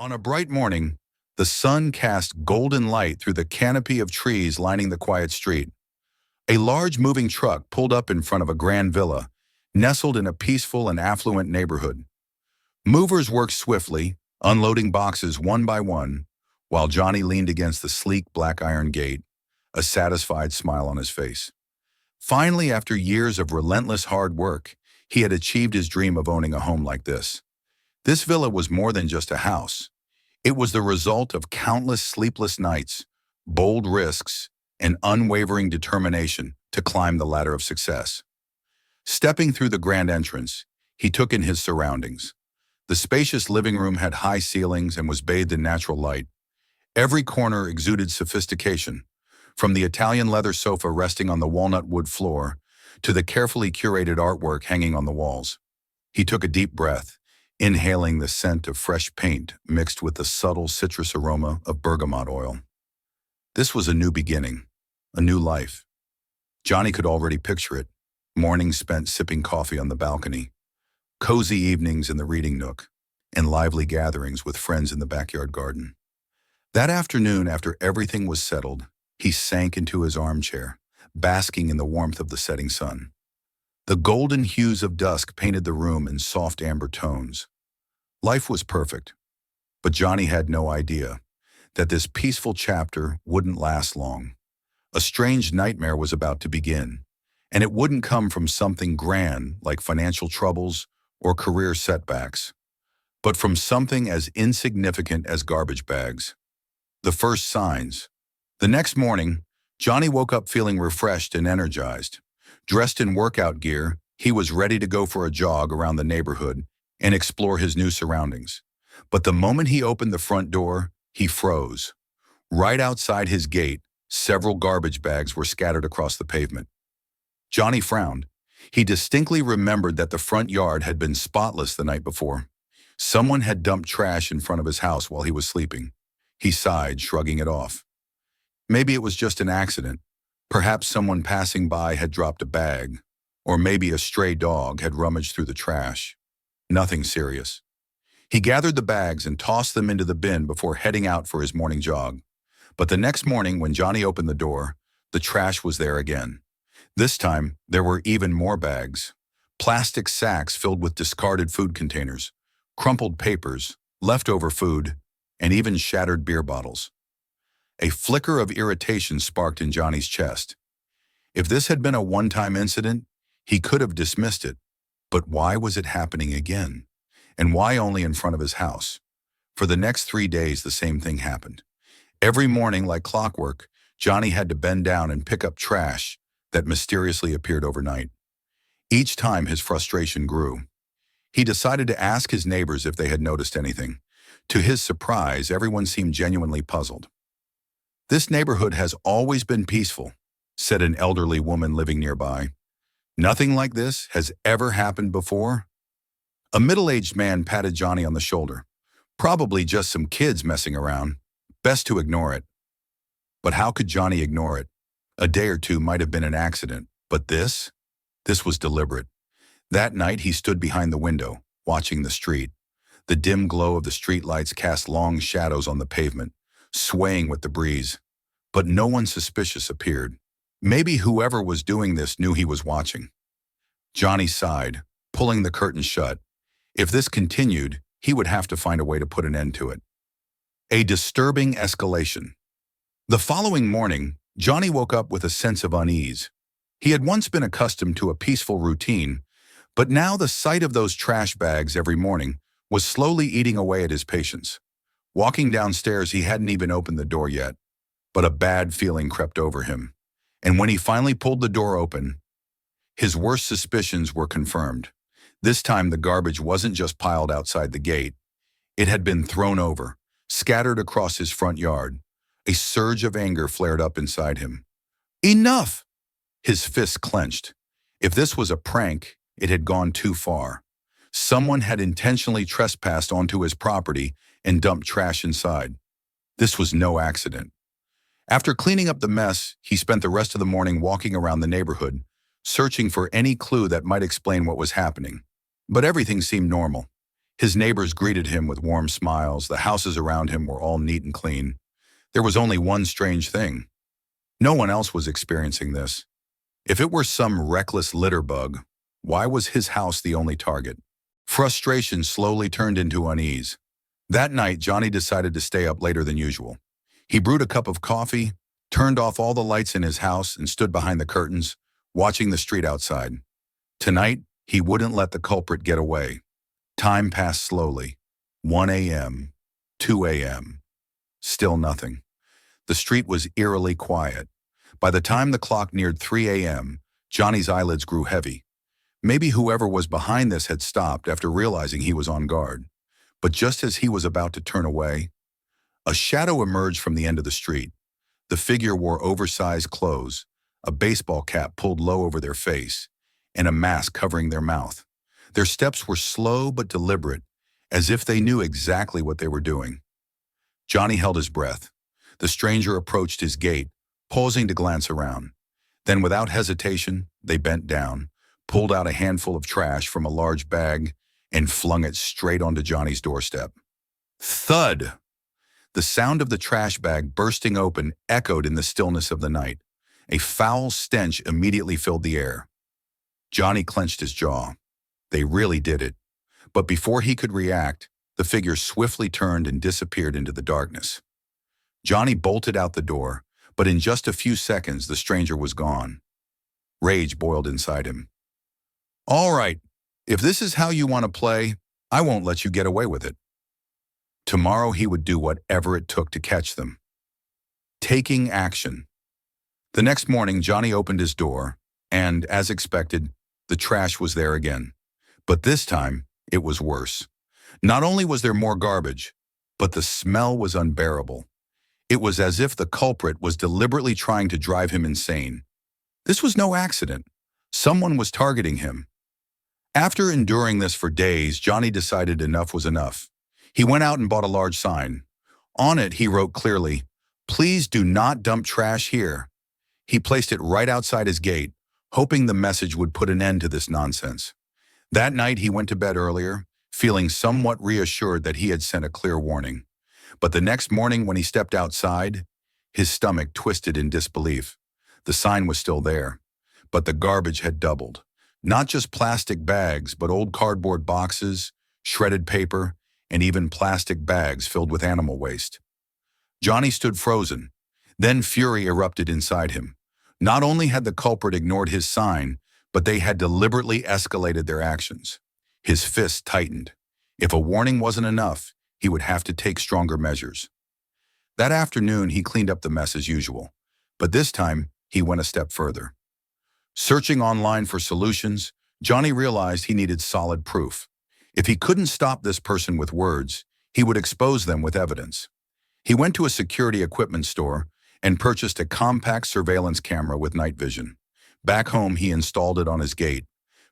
On a bright morning, the sun cast golden light through the canopy of trees lining the quiet street. A large moving truck pulled up in front of a grand villa, nestled in a peaceful and affluent neighborhood. Movers worked swiftly, unloading boxes one by one, while Johnny leaned against the sleek black iron gate, a satisfied smile on his face. Finally, after years of relentless hard work, he had achieved his dream of owning a home like this. This villa was more than just a house. It was the result of countless sleepless nights, bold risks, and unwavering determination to climb the ladder of success. Stepping through the grand entrance, he took in his surroundings. The spacious living room had high ceilings and was bathed in natural light. Every corner exuded sophistication, from the Italian leather sofa resting on the walnut wood floor to the carefully curated artwork hanging on the walls. He took a deep breath, inhaling the scent of fresh paint mixed with the subtle citrus aroma of bergamot oil. This was a new beginning, a new life. Johnny could already picture it, mornings spent sipping coffee on the balcony, cozy evenings in the reading nook, and lively gatherings with friends in the backyard garden. That afternoon, after everything was settled, he sank into his armchair, basking in the warmth of the setting sun. The golden hues of dusk painted the room in soft amber tones. Life was perfect, but Johnny had no idea that this peaceful chapter wouldn't last long. A strange nightmare was about to begin, and it wouldn't come from something grand like financial troubles or career setbacks, but from something as insignificant as garbage bags. The first signs. The next morning, Johnny woke up feeling refreshed and energized. Dressed in workout gear, he was ready to go for a jog around the neighborhood and explore his new surroundings. But the moment he opened the front door, he froze. Right outside his gate, several garbage bags were scattered across the pavement. Johnny frowned. He distinctly remembered that the front yard had been spotless the night before. Someone had dumped trash in front of his house while he was sleeping. He sighed, shrugging it off. Maybe it was just an accident. Perhaps someone passing by had dropped a bag, or maybe a stray dog had rummaged through the trash. Nothing serious. He gathered the bags and tossed them into the bin before heading out for his morning jog. But the next morning, when Johnny opened the door, the trash was there again. This time, there were even more bags. Plastic sacks filled with discarded food containers, crumpled papers, leftover food, and even shattered beer bottles. A flicker of irritation sparked in Johnny's chest. If this had been a one-time incident, he could have dismissed it. But why was it happening again? And why only in front of his house? For the next 3 days, the same thing happened. Every morning, like clockwork, Johnny had to bend down and pick up trash that mysteriously appeared overnight. Each time, his frustration grew. He decided to ask his neighbors if they had noticed anything. To his surprise, everyone seemed genuinely puzzled. "This neighborhood has always been peaceful," said an elderly woman living nearby. "Nothing like this has ever happened before." A middle-aged man patted Johnny on the shoulder. "Probably just some kids messing around. Best to ignore it." But how could Johnny ignore it? A day or two might have been an accident, but this was deliberate. That night he stood behind the window, watching the street. The dim glow of the streetlights cast long shadows on the pavement, swaying with the breeze. But no one suspicious appeared. Maybe whoever was doing this knew he was watching. Johnny sighed, pulling the curtain shut. If this continued, he would have to find a way to put an end to it. A disturbing escalation. The following morning, Johnny woke up with a sense of unease. He had once been accustomed to a peaceful routine, but now the sight of those trash bags every morning was slowly eating away at his patience. Walking downstairs, he hadn't even opened the door yet, but a bad feeling crept over him. And when he finally pulled the door open, his worst suspicions were confirmed. This time the garbage wasn't just piled outside the gate. It had been thrown over, scattered across his front yard. A surge of anger flared up inside him. "Enough!" His fists clenched. If this was a prank, it had gone too far. Someone had intentionally trespassed onto his property and dumped trash inside. This was no accident. After cleaning up the mess, he spent the rest of the morning walking around the neighborhood, searching for any clue that might explain what was happening. But everything seemed normal. His neighbors greeted him with warm smiles. The houses around him were all neat and clean. There was only one strange thing. No one else was experiencing this. If it were some reckless litter bug, why was his house the only target? Frustration slowly turned into unease. That night, Johnny decided to stay up later than usual. He brewed a cup of coffee, turned off all the lights in his house, and stood behind the curtains, watching the street outside. Tonight, he wouldn't let the culprit get away. Time passed slowly. 1 a.m., 2 a.m. Still nothing. The street was eerily quiet. By the time the clock neared 3 a.m., Johnny's eyelids grew heavy. Maybe whoever was behind this had stopped after realizing he was on guard. But just as he was about to turn away, a shadow emerged from the end of the street. The figure wore oversized clothes, a baseball cap pulled low over their face, and a mask covering their mouth. Their steps were slow but deliberate, as if they knew exactly what they were doing. Johnny held his breath. The stranger approached his gate, pausing to glance around. Then, without hesitation, they bent down, pulled out a handful of trash from a large bag, and flung it straight onto Johnny's doorstep. Thud! The sound of the trash bag bursting open echoed in the stillness of the night. A foul stench immediately filled the air. Johnny clenched his jaw. They really did it. But before he could react, the figure swiftly turned and disappeared into the darkness. Johnny bolted out the door, but in just a few seconds the stranger was gone. Rage boiled inside him. "All right, if this is how you want to play, I won't let you get away with it." Tomorrow he would do whatever it took to catch them. Taking action. The next morning, Johnny opened his door, and, as expected, the trash was there again. But this time, it was worse. Not only was there more garbage, but the smell was unbearable. It was as if the culprit was deliberately trying to drive him insane. This was no accident. Someone was targeting him. After enduring this for days, Johnny decided enough was enough. He went out and bought a large sign. On it, he wrote clearly, "Please do not dump trash here." He placed it right outside his gate, hoping the message would put an end to this nonsense. That night, he went to bed earlier, feeling somewhat reassured that he had sent a clear warning. But the next morning when he stepped outside, his stomach twisted in disbelief. The sign was still there, but the garbage had doubled. Not just plastic bags, but old cardboard boxes, shredded paper, and even plastic bags filled with animal waste. Johnny stood frozen. Then fury erupted inside him. Not only had the culprit ignored his sign, but they had deliberately escalated their actions. His fists tightened. If a warning wasn't enough, he would have to take stronger measures. That afternoon, he cleaned up the mess as usual, but this time, he went a step further. Searching online for solutions, Johnny realized he needed solid proof. If he couldn't stop this person with words, he would expose them with evidence. He went to a security equipment store and purchased a compact surveillance camera with night vision. Back home, he installed it on his gate,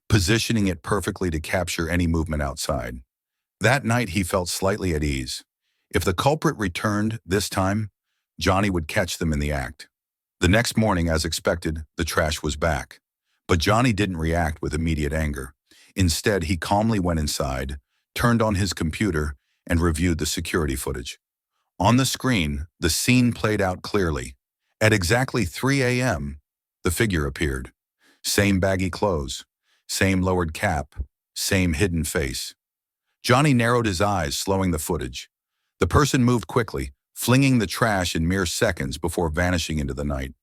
positioning it perfectly to capture any movement outside. That night, he felt slightly at ease. If the culprit returned this time, Johnny would catch them in the act. The next morning, as expected, the trash was back. But Johnny didn't react with immediate anger. Instead, he calmly went inside, turned on his computer, and reviewed the security footage. On the screen, the scene played out clearly. At exactly 3 a.m., the figure appeared. Same baggy clothes, same lowered cap, same hidden face. Johnny narrowed his eyes, slowing the footage. The person moved quickly, flinging the trash in mere seconds before vanishing into the night.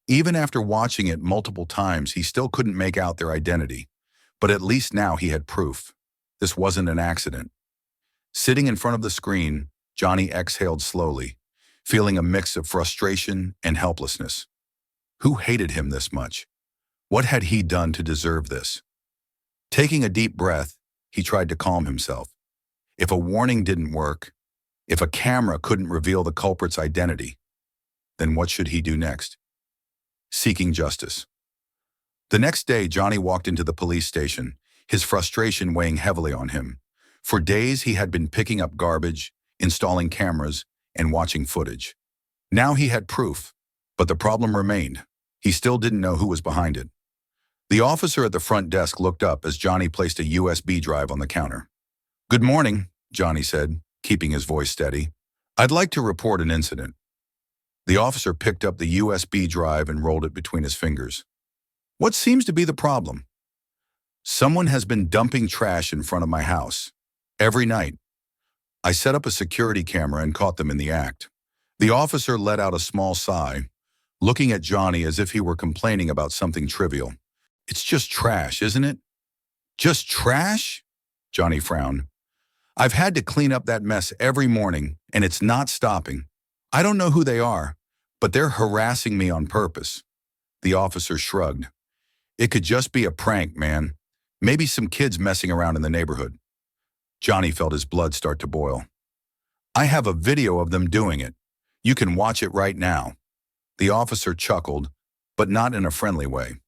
Even after watching it multiple times, he still couldn't make out their identity. But at least now he had proof. This wasn't an accident. Sitting in front of the screen, Johnny exhaled slowly, feeling a mix of frustration and helplessness. Who hated him this much? What had he done to deserve this? Taking a deep breath, he tried to calm himself. If a warning didn't work, if a camera couldn't reveal the culprit's identity, then what should he do next? Seeking justice. The next day, Johnny walked into the police station, his frustration weighing heavily on him. For days, he had been picking up garbage, installing cameras, and watching footage. Now he had proof, but the problem remained. He still didn't know who was behind it. The officer at the front desk looked up as Johnny placed a USB drive on the counter. "Good morning," Johnny said, keeping his voice steady. "I'd like to report an incident." The officer picked up the USB drive and rolled it between his fingers. "What seems to be the problem?" "Someone has been dumping trash in front of my house. Every night. I set up a security camera and caught them in the act." The officer let out a small sigh, looking at Johnny as if he were complaining about something trivial. "It's just trash, isn't it?" "Just trash?" Johnny frowned. "I've had to clean up that mess every morning, and it's not stopping. I don't know who they are, but they're harassing me on purpose." The officer shrugged. "It could just be a prank, man. Maybe some kids messing around in the neighborhood." Johnny felt his blood start to boil. "I have a video of them doing it. You can watch it right now." The officer chuckled, but not in a friendly way.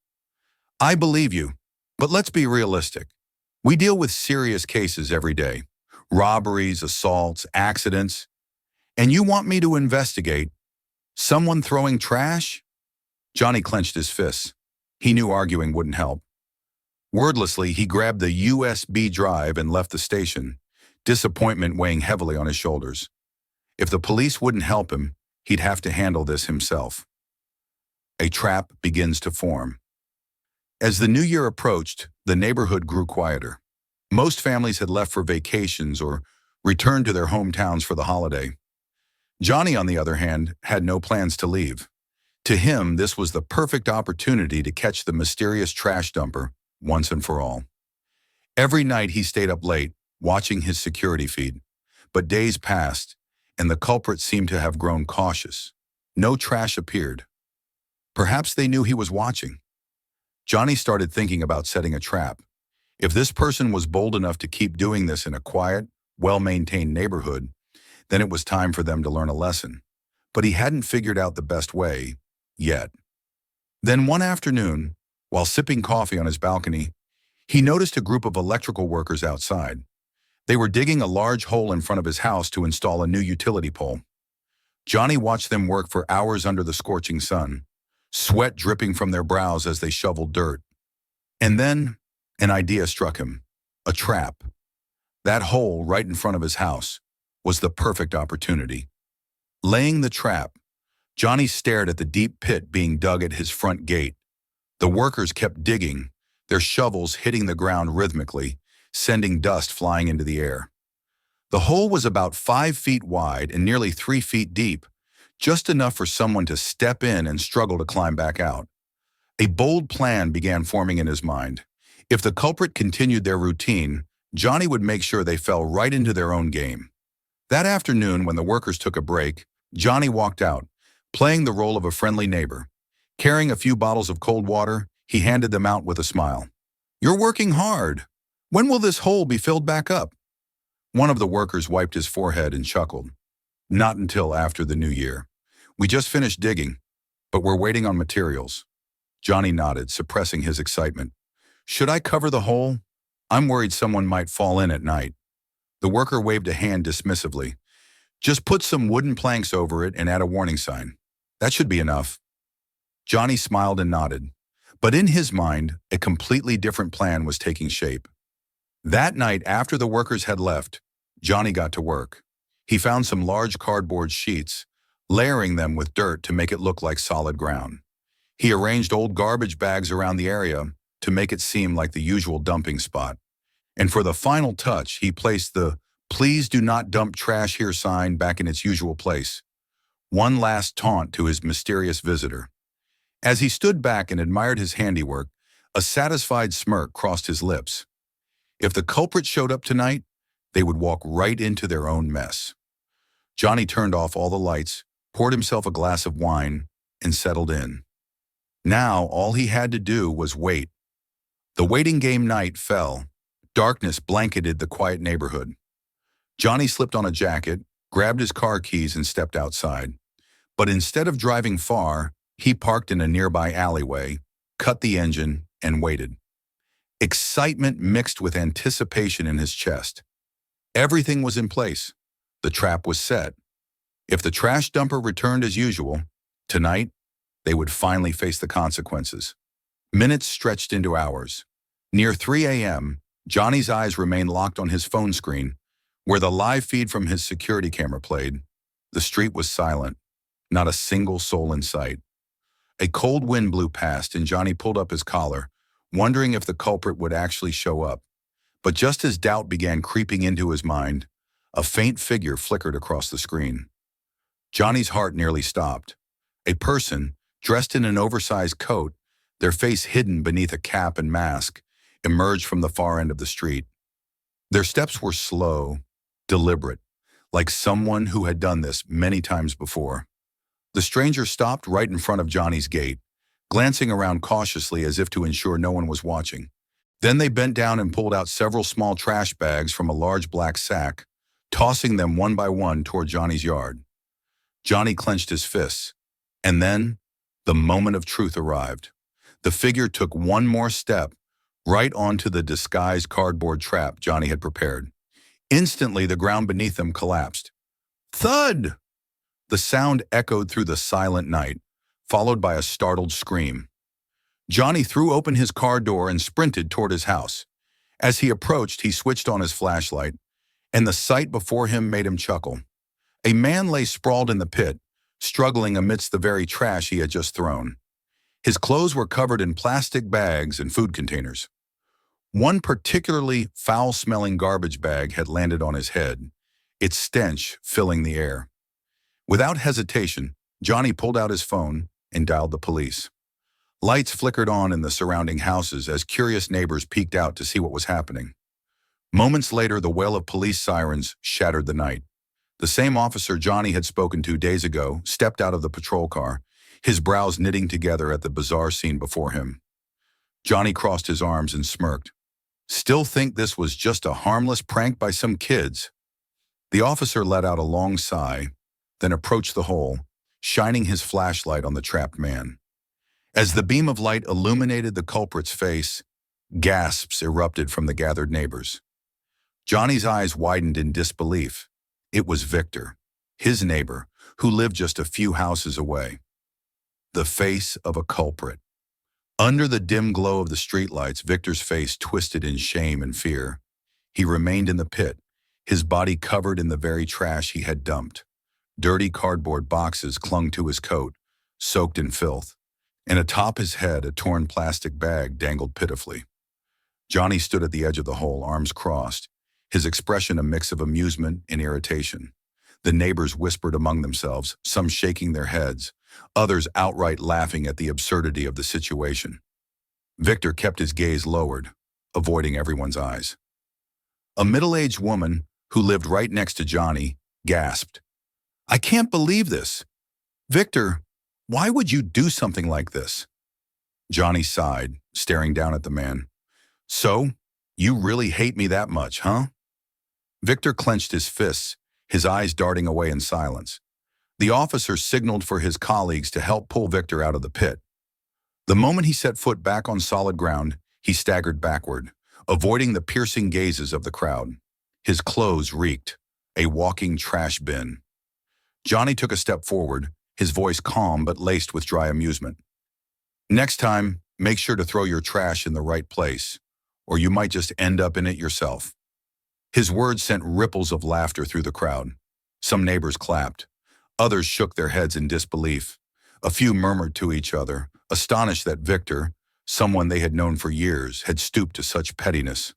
"I believe you, but let's be realistic. We deal with serious cases every day. Robberies, assaults, accidents. And you want me to investigate someone throwing trash?" Johnny clenched his fists. He knew arguing wouldn't help. Wordlessly, he grabbed the USB drive and left the station, disappointment weighing heavily on his shoulders. If the police wouldn't help him, he'd have to handle this himself. A trap begins to form. As the new year approached, the neighborhood grew quieter. Most families had left for vacations or returned to their hometowns for the holiday. Johnny, on the other hand, had no plans to leave. To him, this was the perfect opportunity to catch the mysterious trash dumper once and for all. Every night he stayed up late, watching his security feed. But days passed, and the culprit seemed to have grown cautious. No trash appeared. Perhaps they knew he was watching. Johnny started thinking about setting a trap. If this person was bold enough to keep doing this in a quiet, well-maintained neighborhood, then it was time for them to learn a lesson. But he hadn't figured out the best way yet. Then one afternoon, while sipping coffee on his balcony, he noticed a group of electrical workers outside. They were digging a large hole in front of his house to install a new utility pole. Johnny watched them work for hours under the scorching sun, sweat dripping from their brows as they shoveled dirt. And then an idea struck him. A trap. That hole right in front of his house was the perfect opportunity. Laying the trap, Johnny stared at the deep pit being dug at his front gate. The workers kept digging, their shovels hitting the ground rhythmically, sending dust flying into the air. The hole was about 5 feet wide and nearly 3 feet deep, just enough for someone to step in and struggle to climb back out. A bold plan began forming in his mind. If the culprit continued their routine, Johnny would make sure they fell right into their own game. That afternoon, when the workers took a break, Johnny walked out, playing the role of a friendly neighbor. Carrying a few bottles of cold water, he handed them out with a smile. "You're working hard. When will this hole be filled back up?" One of the workers wiped his forehead and chuckled. "Not until after the new year. We just finished digging, but we're waiting on materials." Johnny nodded, suppressing his excitement. "Should I cover the hole? I'm worried someone might fall in at night." The worker waved a hand dismissively. "Just put some wooden planks over it and add a warning sign. That should be enough." Johnny smiled and nodded. But in his mind, a completely different plan was taking shape. That night, after the workers had left, Johnny got to work. He found some large cardboard sheets, layering them with dirt to make it look like solid ground. He arranged old garbage bags around the area to make it seem like the usual dumping spot. And for the final touch, he placed the "Please do not dump trash here" sign back in its usual place. One last taunt to his mysterious visitor. As he stood back and admired his handiwork, a satisfied smirk crossed his lips. If the culprit showed up tonight, they would walk right into their own mess. Johnny turned off all the lights, poured himself a glass of wine, and settled in. Now all he had to do was wait. The waiting game night fell. Darkness blanketed the quiet neighborhood. Johnny slipped on a jacket, grabbed his car keys, and stepped outside. But instead of driving far, he parked in a nearby alleyway, cut the engine, and waited. Excitement mixed with anticipation in his chest. Everything was in place. The trap was set. If the trash dumper returned as usual, tonight, they would finally face the consequences. Minutes stretched into hours. Near 3 a.m., Johnny's eyes remained locked on his phone screen, where the live feed from his security camera played. The street was silent, not a single soul in sight. A cold wind blew past and Johnny pulled up his collar, wondering if the culprit would actually show up. But just as doubt began creeping into his mind, a faint figure flickered across the screen. Johnny's heart nearly stopped. A person, dressed in an oversized coat, their face hidden beneath a cap and mask, emerged from the far end of the street. Their steps were slow, deliberate, like someone who had done this many times before. The stranger stopped right in front of Johnny's gate, glancing around cautiously as if to ensure no one was watching. Then they bent down and pulled out several small trash bags from a large black sack, tossing them one by one toward Johnny's yard. Johnny clenched his fists, and then the moment of truth arrived. The figure took one more step, right onto the disguised cardboard trap Johnny had prepared. Instantly, the ground beneath them collapsed. Thud! The sound echoed through the silent night, followed by a startled scream. Johnny threw open his car door and sprinted toward his house. As he approached, he switched on his flashlight, and the sight before him made him chuckle. A man lay sprawled in the pit, struggling amidst the very trash he had just thrown. His clothes were covered in plastic bags and food containers. One particularly foul-smelling garbage bag had landed on his head, its stench filling the air. Without hesitation, Johnny pulled out his phone and dialed the police. Lights flickered on in the surrounding houses as curious neighbors peeked out to see what was happening. Moments later, the wail of police sirens shattered the night. The same officer Johnny had spoken to days ago stepped out of the patrol car, his brows knitting together at the bizarre scene before him. Johnny crossed his arms and smirked. Still think this was just a harmless prank by some kids? The officer let out a long sigh, then approached the hole, shining his flashlight on the trapped man. As the beam of light illuminated the culprit's face, gasps erupted from the gathered neighbors. Johnny's eyes widened in disbelief. It was Victor, his neighbor, who lived just a few houses away. The face of a culprit. Under the dim glow of the streetlights, Victor's face twisted in shame and fear. He remained in the pit, his body covered in the very trash he had dumped. Dirty cardboard boxes clung to his coat, soaked in filth, and atop his head a torn plastic bag dangled pitifully. Johnny stood at the edge of the hole, arms crossed, his expression a mix of amusement and irritation. The neighbors whispered among themselves, some shaking their heads, others outright laughing at the absurdity of the situation. Victor kept his gaze lowered, avoiding everyone's eyes. A middle-aged woman, who lived right next to Johnny, gasped, "I can't believe this. Victor, why would you do something like this?" Johnny sighed, staring down at the man. "So, you really hate me that much, huh?" Victor clenched his fists, his eyes darting away in silence. The officer signaled for his colleagues to help pull Victor out of the pit. The moment he set foot back on solid ground, he staggered backward, avoiding the piercing gazes of the crowd. His clothes reeked, a walking trash bin. Johnny took a step forward, his voice calm but laced with dry amusement. "Next time, make sure to throw your trash in the right place, or you might just end up in it yourself." His words sent ripples of laughter through the crowd. Some neighbors clapped. Others shook their heads in disbelief. A few murmured to each other, astonished that Victor, someone they had known for years, had stooped to such pettiness.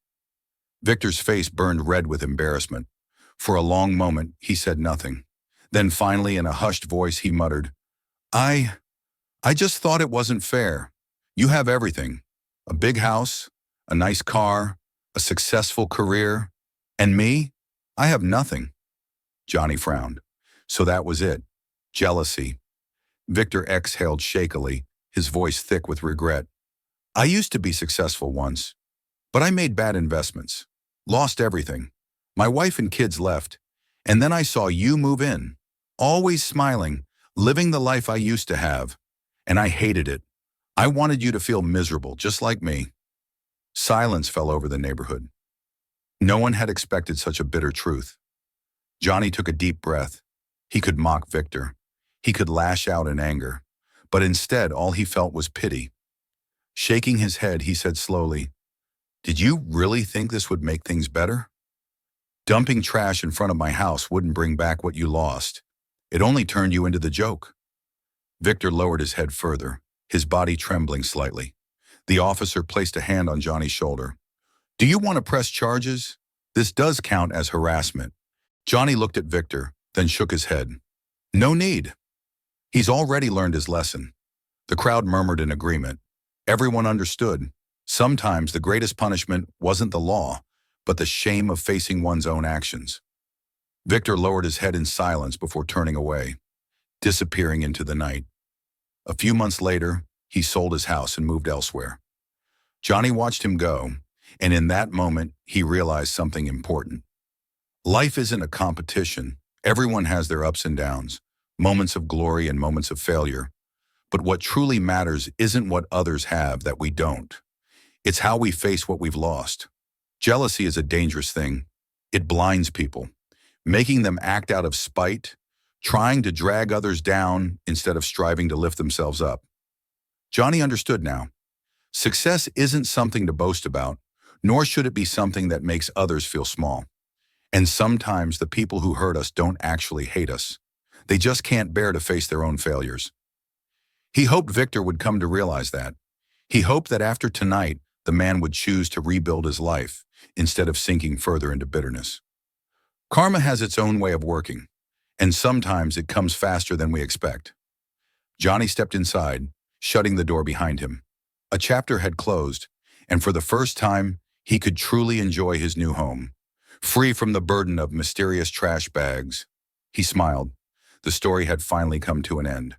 Victor's face burned red with embarrassment. For a long moment, he said nothing. Then finally, in a hushed voice, he muttered, I just thought it wasn't fair. You have everything. A big house, a nice car, a successful career. And me? I have nothing." Johnny frowned. So that was it. Jealousy. Victor exhaled shakily, his voice thick with regret. "I used to be successful once, but I made bad investments. Lost everything. My wife and kids left. And then I saw you move in. Always smiling, living the life I used to have. And I hated it. I wanted you to feel miserable, just like me." Silence fell over the neighborhood. No one had expected such a bitter truth. Johnny took a deep breath. He could mock Victor. He could lash out in anger. But instead, all he felt was pity. Shaking his head, he said slowly, Did you really think this would make things better? Dumping trash in front of my house wouldn't bring back what you lost. It only turned you into the joke. Victor lowered his head further, his body trembling slightly. The officer placed a hand on Johnny's shoulder. Do you want to press charges? This does count as harassment. Johnny looked at Victor, then shook his head. No need. He's already learned his lesson. The crowd murmured in agreement. Everyone understood. Sometimes the greatest punishment wasn't the law, but the shame of facing one's own actions. Victor lowered his head in silence before turning away, disappearing into the night. A few months later, he sold his house and moved elsewhere. Johnny watched him go, and in that moment, he realized something important. Life isn't a competition. Everyone has their ups and downs, moments of glory and moments of failure. But what truly matters isn't what others have that we don't. It's how we face what we've lost. Jealousy is a dangerous thing. It blinds people, making them act out of spite, trying to drag others down instead of striving to lift themselves up. Johnny understood now. Success isn't something to boast about, nor should it be something that makes others feel small. And sometimes the people who hurt us don't actually hate us. They just can't bear to face their own failures. He hoped Victor would come to realize that. He hoped that after tonight, the man would choose to rebuild his life instead of sinking further into bitterness. Karma has its own way of working, and sometimes it comes faster than we expect. Johnny stepped inside, shutting the door behind him. A chapter had closed, and for the first time, he could truly enjoy his new home. Free from the burden of mysterious trash bags, he smiled. The story had finally come to an end.